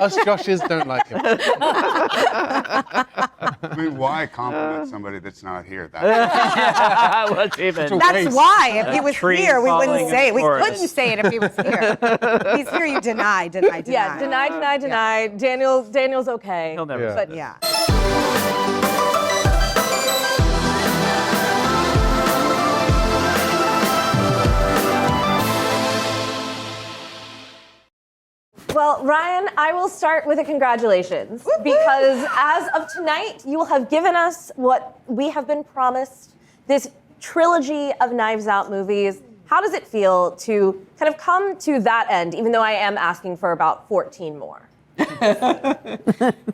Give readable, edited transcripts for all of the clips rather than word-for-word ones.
Us Joshes don't like him. I mean, why compliment somebody that's not here? What's even? That's why. If he was Tree here, we falling wouldn't in say it. We forest. couldn't say it if he was here. If he's here, you deny. Yeah, deny. Daniel's okay. He'll never. Yeah. say But Yeah. Well, Ryan, I will start with a congratulations because as of tonight, you will have given us what we have been promised, this trilogy of Knives Out movies. How does it feel to kind of come to that end, even though I am asking for about 14 more?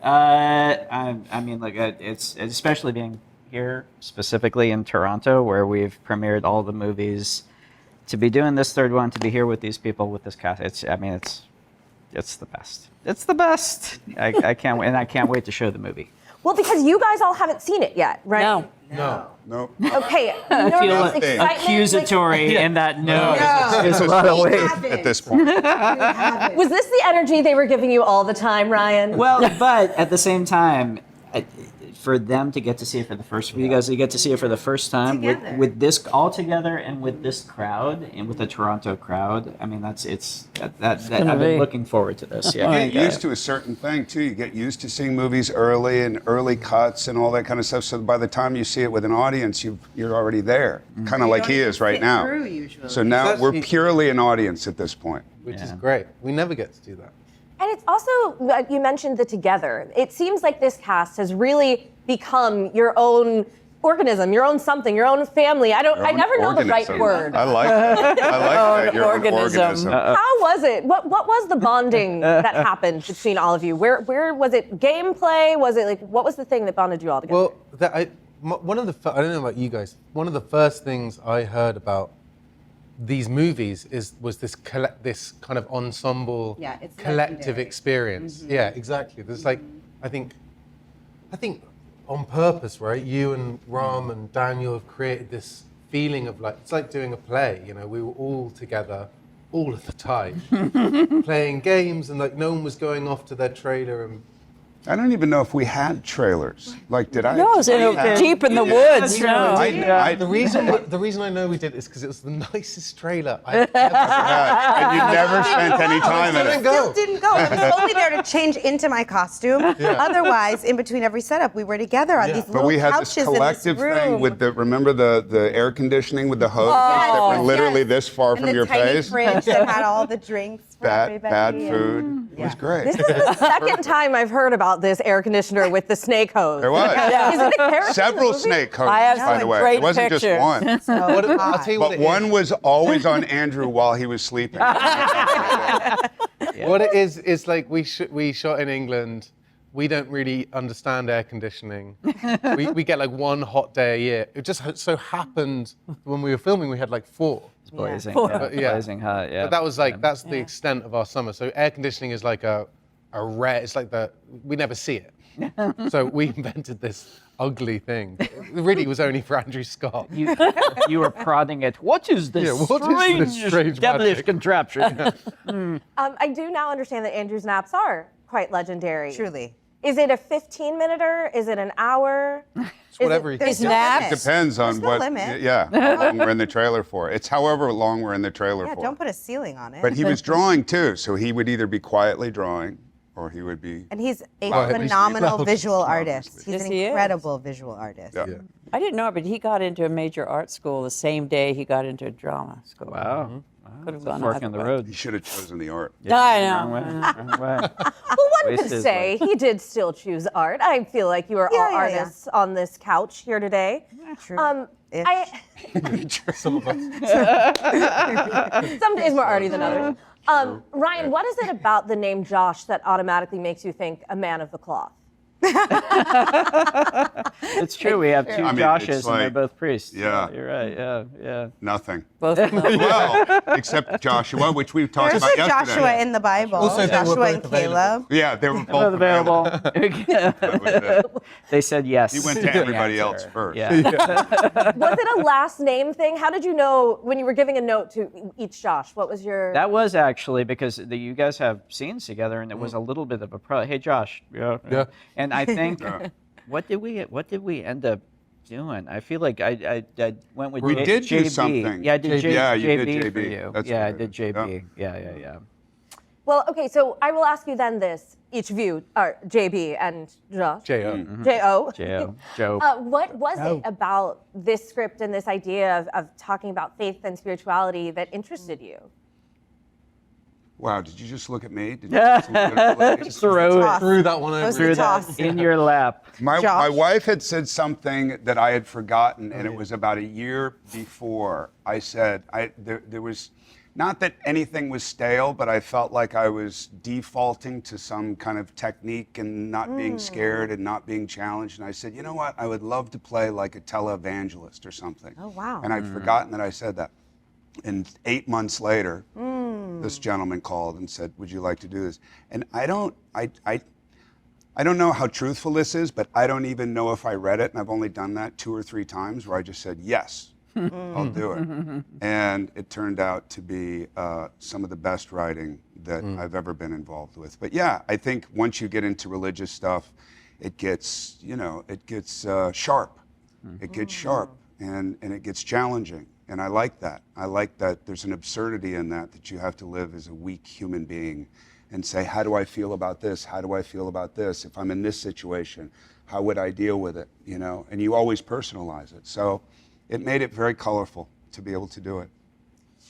I mean, like, it's especially being here, specifically in Toronto, where we've premiered all the movies. To be doing this third one, to be here with these people, with this cast, it's the best. It's the best. I can't wait, and I can't wait to show the movie. Well, because you guys all haven't seen it yet, right? No. No. Okay. I feel nervous, like excitement, accusatory in that no. It's a lot of weight. at this point. Was this the energy they were giving you all the time, Ryan? Well, but at the same time, for them to get to see it for the first, for you guys to get to see it for the first time with this all together and with this crowd and with the Toronto crowd, I mean that I've been looking forward to this. Yeah, You get used to a certain thing too. You get used to seeing movies early and early cuts and all that kind of stuff. So by the time you see it with an audience, you're already there, kind of like he is right now. So now we're purely an audience at this point, Which is great. We never get to do that. And it's also, you mentioned the together. It seems like this cast has really become your own organism, your own something, your own family. I never know the right word. I like that. Your own organism. How was it? What was the bonding that happened between all of you? Where was it gameplay? Was it like, what was the thing that bonded you all together? Well, I don't know about you guys. One of the first things I heard about these movies was this kind of ensemble, it's collective legendary. experience. Yeah, exactly. There's like, I think on purpose, right? You and Ram and Daniel have created this feeling of like, it's like doing a play. You know, we were all together all of the time, playing games, and like no one was going off to their trailer. And I don't even know if we had trailers. Like, did I? No, it's deep in the woods. No. The reason I know we did is because it was the nicest trailer I've ever And you never spent any time in it. Still didn't go. I was only there to change into my costume. Otherwise, in between every setup, we were together on these But little we had this couches collective in this room. thing with remember the air conditioning with the hoses that were literally this far and from the your tiny face? fridge that had all the drinks for everybody. Bad food. It was great. This is the second time I've heard about this air conditioner with the snake hose. There was. Is it a character Several in the movie? snake hoses, I have by the some way. great It wasn't pictures. just one. I'll tell you what But it one is. was always on Andrew while he was sleeping. What it is like we shot in England. We don't really understand air conditioning. we get like one hot day a year. It just so happened when we were filming, we had like 4. It's blazing, blazing hot. Yeah, But that was like that's the extent of our summer. So air conditioning is like a rare. It's like we never see it. So we invented this ugly thing. It really was only for Andrew Scott. You were prodding it. What is this what is this strange devilish magic? contraption? I do now understand that Andrew's naps are quite legendary. Truly. Is it a 15-minute? Is it an hour? It's whatever. There's you no naps? limit. Depends on There's no what. limit. Yeah, how long we're in the trailer for. It's however long we're in the trailer Yeah, for. don't put a ceiling on it. But he was drawing too, so he would either be quietly drawing or he would be. And he's a Well, phenomenal he's- visual artist. He's Yes, an he is. incredible visual artist. Yeah. I didn't know, but he got into a major art school the same day he got into drama school. Wow. Could have gone Fork either in the way. road. He should have chosen the art. I Wrong way. know. Wrong way. Well, one Waste could his say he did still choose art. I feel like you are all Yeah. artists on this couch here today. True. Ish. Some of us. Some days more arty than others. Ryan, what is it about the name Josh that automatically makes you think a man of the cloth? It's true. We have two I mean, Joshes, it's and they're like- both priests. Yeah. You're right. Yeah, yeah. Nothing. Both of them. Well, except Joshua, which we've talked There's about a yesterday. Joshua in the Bible. Also, they were Joshua both and available. Caleb. Yeah, they were both Both available. That was it. They said yes. He went to to the everybody answer. else first. Yeah. Was it a last name thing? How did you know when you were giving a note to each Josh? What was your? That was actually because you guys have scenes together, and it was a little bit of a Hey, Josh. Yeah. Yeah. And I think Yeah. what did we end up doing? I feel like I went with We did do JB. something. Yeah, I did JB. Yeah, you did JB for JB. you. That's Yeah, I right. did JB. Yeah. Well, okay, so I will ask you then this, each of you, or JB and Josh. J.O. Mm-hmm. J.O. Joe. What was it about this script and this idea of talking about faith and spirituality that interested you? Wow, did you just look at me? Did you just look at me? Throw it. Toss. Threw that one It was over. the his head. toss. In your lap. My Josh? wife had said something that I had forgotten, and it was about a year before. I said there was, not that anything was stale, but I felt like I was defaulting to some kind of technique and not being scared and not being challenged. And I said, you know what? I would love to play like a televangelist or something. Oh, wow. And I'd forgotten that I said that. And 8 months later, this gentleman called and said, "Would you like to do this?" And I don't know how truthful this is, but I don't even know if I read it. And I've only done that 2 or 3 times where I just said, "Yes, I'll do it." And it turned out to be some of the best writing that I've ever been involved with. But yeah, I think once you get into religious stuff, it gets, sharp. It gets sharp and it gets challenging. And I like that. I like that there's an absurdity in that you have to live as a weak human being and say, how do I feel about this? How do I feel about this? If I'm in this situation, how would I deal with it? And you always personalize it. So it made it very colorful to be able to do it.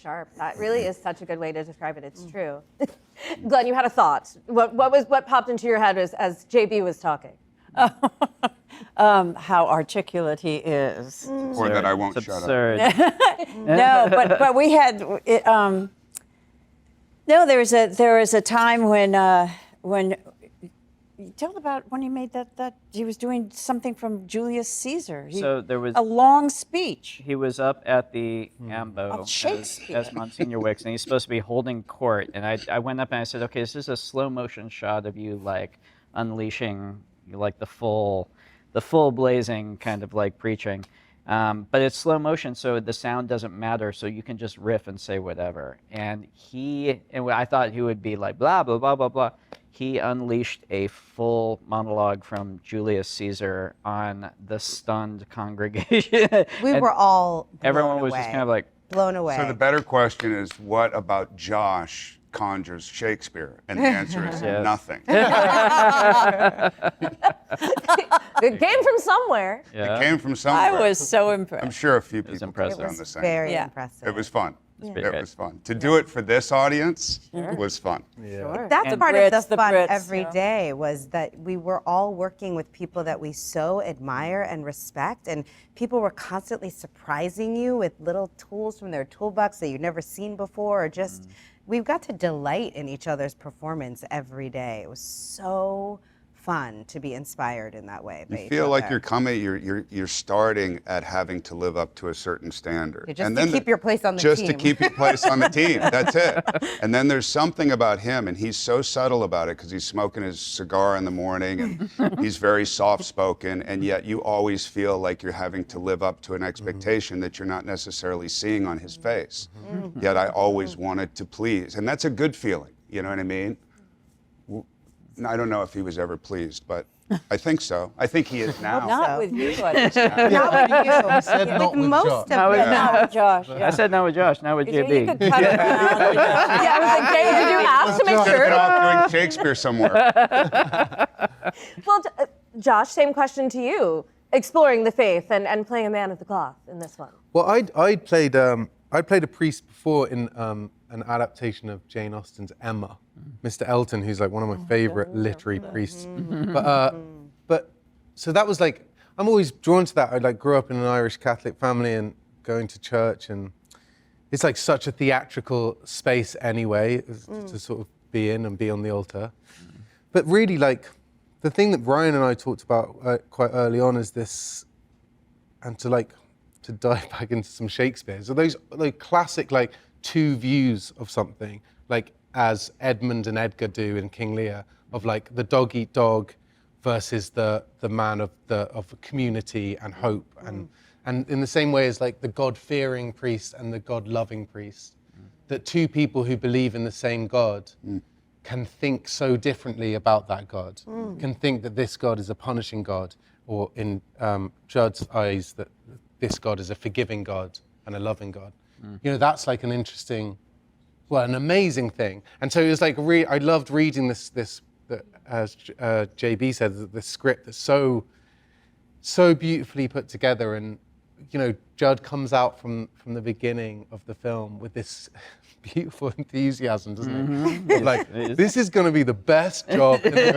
Sharp. That really is such a good way to describe it. It's true. Glenn, you had a thought. What popped into your head as JB was talking? How articulate he is. Or that I won't It's shut up. absurd. No, but we had it, no. There was a time when tell about when he made that he was doing something from Julius Caesar. So there was a long speech. He was up at the Ambo Of Shakespeare. as Monsignor Wicks, and he's supposed to be holding court. And I went up and I said, okay, this is a slow motion shot of you like unleashing like the full blazing kind of like preaching. But it's slow motion, so the sound doesn't matter, so you can just riff and say whatever. And I thought he would be like, blah, blah, blah, blah, blah. He unleashed a full monologue from Julius Caesar on the stunned congregation. We And were all blown everyone was away. just kind of like, blown away. So the better question is, what about Josh conjures Shakespeare? And the answer is Yes. nothing. It came from somewhere. yeah. It came from somewhere. I was so I'm impressed. sure a few was people impressive. could it have done the was same. very Yeah. impressive. It was fun. pretty It good. was fun. To do it for this audience was fun. Sure. That's And part Brits, of the the fun Brits, every yeah. day was that we were all working with people that we so admire and respect, and people were constantly surprising you with little tools from their toolbox that you'd never seen before, or just we've got to delight in each other's performance every day. It was so fun to be inspired in that way. by You each feel like other. you're starting at having to live up to a certain standard. Yeah, just And to then keep your place on the just to team. keep your place on the team. That's it. And then there's something about him, and he's so subtle about it because he's smoking his cigar in the morning, and he's very soft-spoken, and yet you always feel like you're having to live up to an expectation that you're not necessarily seeing on his face. Yet I always wanted to please, and that's a good feeling. You know what I mean? I don't know if he was ever pleased, but I think so. I think he is now. Not So. with you, I just Not with you. said not with most Josh. of Not with- them. Not with Josh. I Yeah. said no with Josh, not with You JB. could cut around. Yeah, I was like, Jay, did you ask to make Should have sure? been off doing Shakespeare somewhere. Well, Josh, same question to you. Exploring the faith and playing a man of the cloth in this one. Well, I'd played a priest before in an adaptation of Jane Austen's Emma, Mr. Elton, who's like one of my favorite literary priests. But so that was like, I'm always drawn to that. I like grew up in an Irish Catholic family and going to church, and it's like such a theatrical space anyway to sort of be in and be on the altar. But really, like, the thing that Brian and I talked about quite early on is this, and to dive back into some Shakespeare. So those like classic like two views of something, like as Edmund and Edgar do in King Lear, of like the dog eat dog versus the man of community and hope, and in the same way as like the God-fearing priest and the God-loving priest, that two people who believe in the same God can think so differently about that God, can think that this God is a punishing God, or in Judd's eyes that this God is a forgiving God and a loving God. You know, that's like an interesting, well, an amazing thing. And so it was like, I loved reading this as JB said, the script that's so beautifully put together. And, you know, Judd comes out from the beginning of the film with this beautiful enthusiasm, doesn't he? Of like, this is going to be the best job in the world.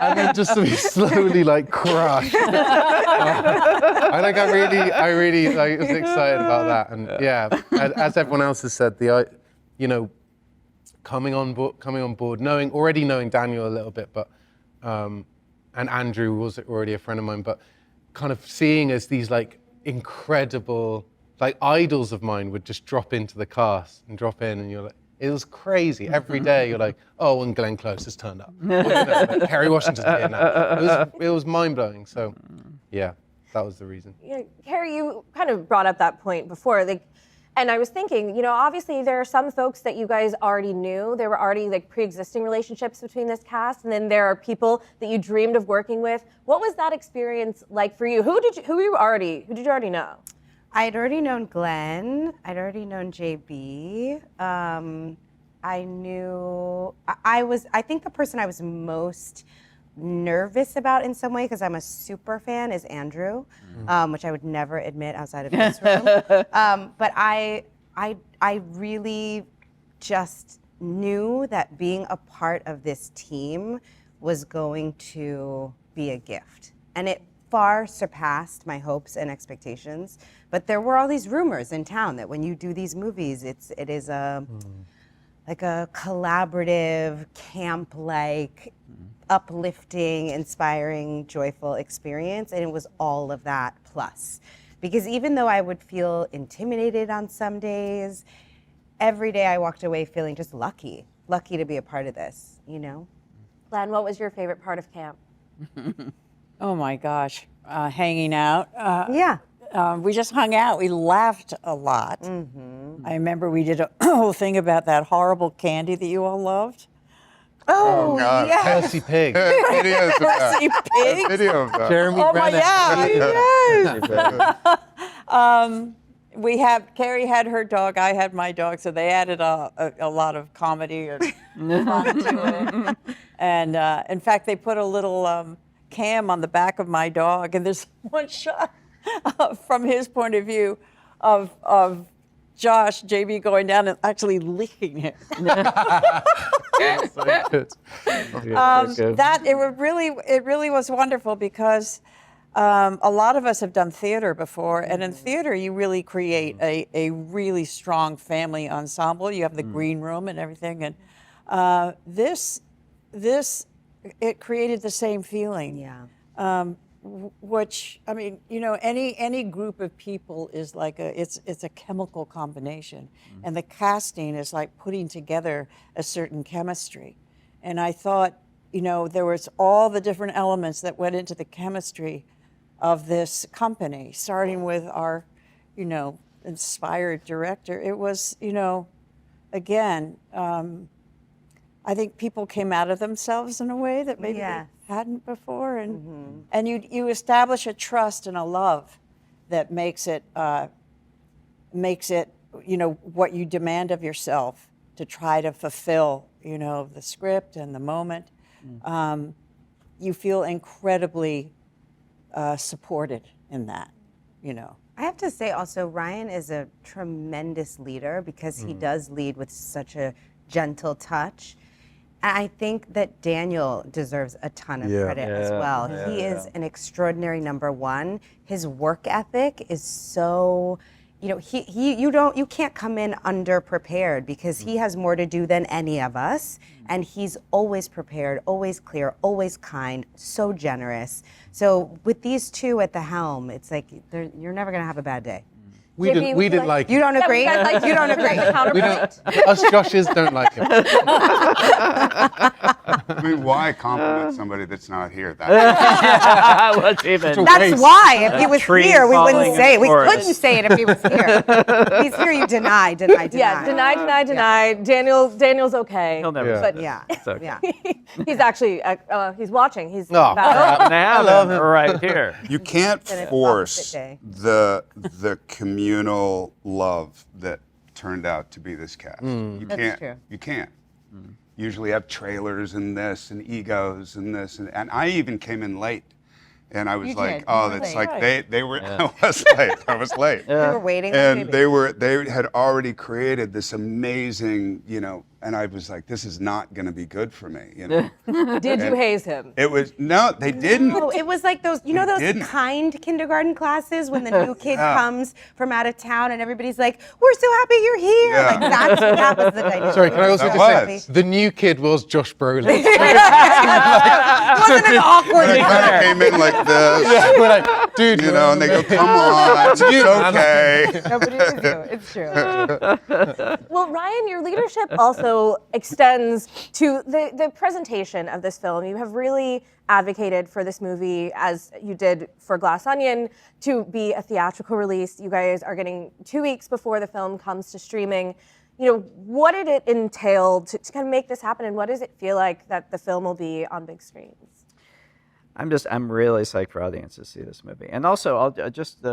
And then just to be slowly like crushed. I really like, was excited about that. And yeah, as everyone else has said, you know, coming on board, already knowing Daniel a little bit, but and Andrew was already a friend of mine, but kind of seeing as these like incredible, like idols of mine would just drop into the cast and drop in, and you're like, it was crazy. Every day you're like, oh, and Glenn Close has turned up. Like, Kerry Washington's here now. It was mind blowing. So yeah, that was the reason. Yeah, Kerry, you kind of brought up that point before, like, and I was thinking, you know, obviously there are some folks that you guys already knew. There were already like pre-existing relationships between this cast, and then there are people that you dreamed of working with. What was that experience like for you? Who did you already know? I'd already known Glenn. I'd already known JB. I think the person I was most nervous about in some way, because I'm a super fan, is Andrew, which I would never admit outside of this room. But I really just knew that being a part of this team was going to be a gift. And it far surpassed my hopes and expectations. But there were all these rumors in town that when you do these movies, it is like a collaborative, camp-like, uplifting, inspiring, joyful experience, and it was all of that plus. Because even though I would feel intimidated on some days, every day I walked away feeling just lucky to be a part of this, you know? Glenn, what was your favorite part of camp? Oh my gosh, hanging out. Yeah. We just hung out. We laughed a lot. I remember we did a whole thing about that horrible candy that you all loved. Oh, God. yeah. Percy Pig. Videos of that. Percy Pig. Video of that. Jeremy Oh my Renner. Yes. Kerry had her dog, I had my dog, so they added a lot of comedy and fun to it. And in fact, they put a little cam on the back of my dog, and there's one shot from his point of view of Josh, JB, going down and actually licking him. So good. It really was wonderful, because a lot of us have done theater before, and in theater you really create a really strong family ensemble. You have the green room and everything, and this it created the same feeling. Yeah. Which, I mean, you know, any group of people is like it's a chemical combination, and the casting is like putting together a certain chemistry. And I thought, you know, there was all the different elements that went into the chemistry of this company, starting with our, you know, inspired director. It was, you know, again, I think people came out of themselves in a way that maybe Yeah. they hadn't before, and you establish a trust and a love that makes it you know, what you demand of yourself to try to fulfill, you know, the script and the moment. You feel incredibly supported in that, you know. I have to say also, Ryan is a tremendous leader, because he does lead with such a gentle touch. And I think that Daniel deserves a ton of credit as well. He is an extraordinary number one. His work ethic is so you can't come in underprepared because he has more to do than any of us, and he's always prepared, always clear, always kind, so generous. So with these two at the helm, it's like you're never gonna have a bad day. We JP, didn't, we didn't like You him. don't agree? Yeah, we guys like You don't agree? We don't, us Joshes don't like him. I mean, why compliment somebody that's not here? What's even? That's why. If he was Trees here, we falling wouldn't in say it. We forest. couldn't say it if he was here. He's here, you deny. Yeah, deny. Daniel's okay. He'll never. Yeah. say But that. Yeah. It's okay. Yeah. he's actually he's watching. He's No. about- And I love him right here. You can't Then it's force opposite day. the communal love that turned out to be this cast. You That's can't. true. You can't. Usually have trailers and this and egos and this and I even came in late, and I was You like, did. oh, You were that's late. like they were. I was late. I was late. We were waiting. And they had already created this amazing, and I was like, this is not going to be good for me, Did you haze him? It was no, they didn't. No, it was like those, those didn't. kind kindergarten classes when the new kid comes from out of town and everybody's like, we're so happy you're here. Yeah. Like that was the dynamic. Sorry, can I also That just was. say, the new kid was Josh Brolin. Wasn't it awkward? They kind of came in like this, We're like, dude, and they go, come on, it's okay. Nobody was you. It's true. Well, Ryan, your leadership also extends to the presentation of this film. You have really advocated for this movie, as you did for Glass Onion, to be a theatrical release. You guys are getting 2 weeks before the film comes to streaming. What did it entail to kind of make this happen, and what does it feel like that the film will be on big screens? I'm really psyched for audiences to see this movie, and also I'll just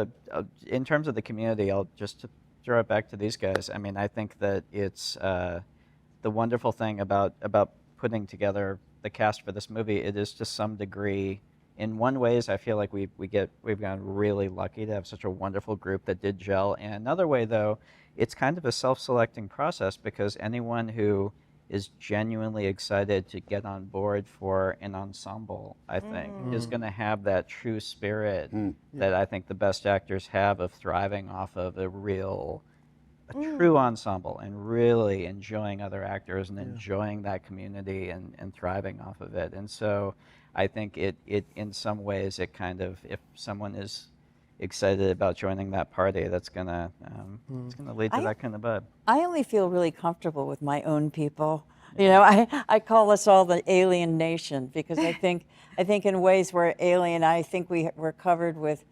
in terms of the community, I'll just to throw it back to these guys. I mean, I think that it's the wonderful thing about putting together the cast for this movie. It is to some degree, in one ways, I feel like we've gotten really lucky to have such a wonderful group that did gel. And another way, though, it's kind of a self-selecting process because anyone who is genuinely excited to get on board for an ensemble, I think, is going to have that true spirit that I think the best actors have of thriving off of a true ensemble and really enjoying other actors and enjoying that community and thriving off of it. And so I think it in some ways, it kind of, if someone is excited about joining that party, that's gonna it's gonna lead to that kind of vibe. I only feel really comfortable with my own people. I call us all the alien nation because I think in ways we're alien. I think we're covered with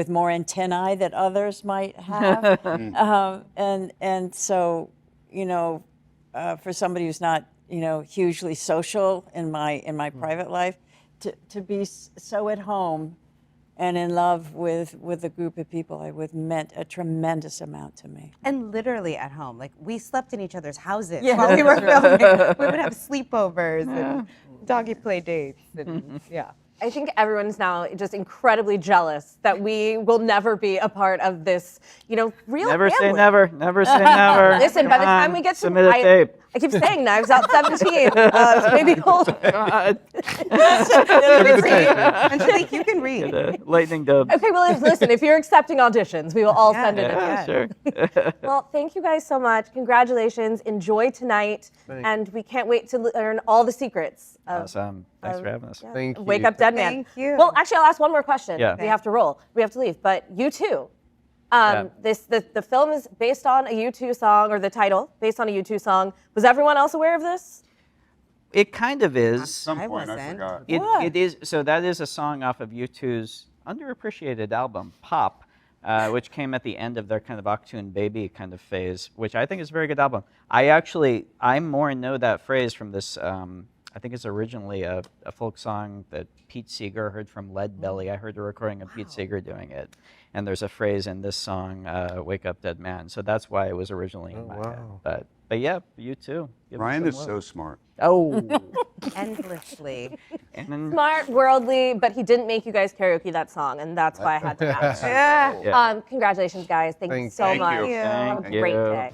more antennae that others might have, and so for somebody who's not hugely social in my private life, to be so at home and in love with a group of people meant a tremendous amount to me. And literally at home. Like, we slept in each other's houses while we were filming. We would have sleepovers and doggy play dates. And, I think everyone's now just incredibly jealous that we will never be a part of this, real Never say family. never. Never say never. Listen, by the time we get to submit a tape. I keep saying Knives Out 17. So maybe we'll. Angelique, you can read. Lightning dubs. Okay, well, listen, if you're accepting auditions, we will all send it in. Yeah, sure. Well, thank you guys so much. Congratulations. Enjoy tonight. And we can't wait to learn all the secrets of Awesome. Thanks for having us. Thank you. Wake Up Dead Man. Thank you. Well, actually, I'll ask one more question. Yeah. We have to roll. We have to leave. But you too. The film is based on a U2 song, or the title, based on a U2 song. Was everyone else aware of this? It kind of At is. some I point, I wasn't. forgot. It is. So that is a song off of U2's underappreciated album, Pop, which came at the end of their kind of Octoon Baby kind of phase, which I think is a very good album. I more know that phrase from this. I think it's originally a folk song that Pete Seeger heard from Lead Belly. I heard a recording of Pete Seeger doing it. And there's a phrase in this song, Wake Up Dead Man. So that's why it was originally in my head. wow. But yeah, you too. Give us Ryan some is love. so smart. Oh. Endlessly. And then, Smart, worldly, but he didn't make you guys karaoke that song, and that's why I had to ask. yeah. Congratulations, guys. Thank you so Thank much. you. Have a Thank great you. day.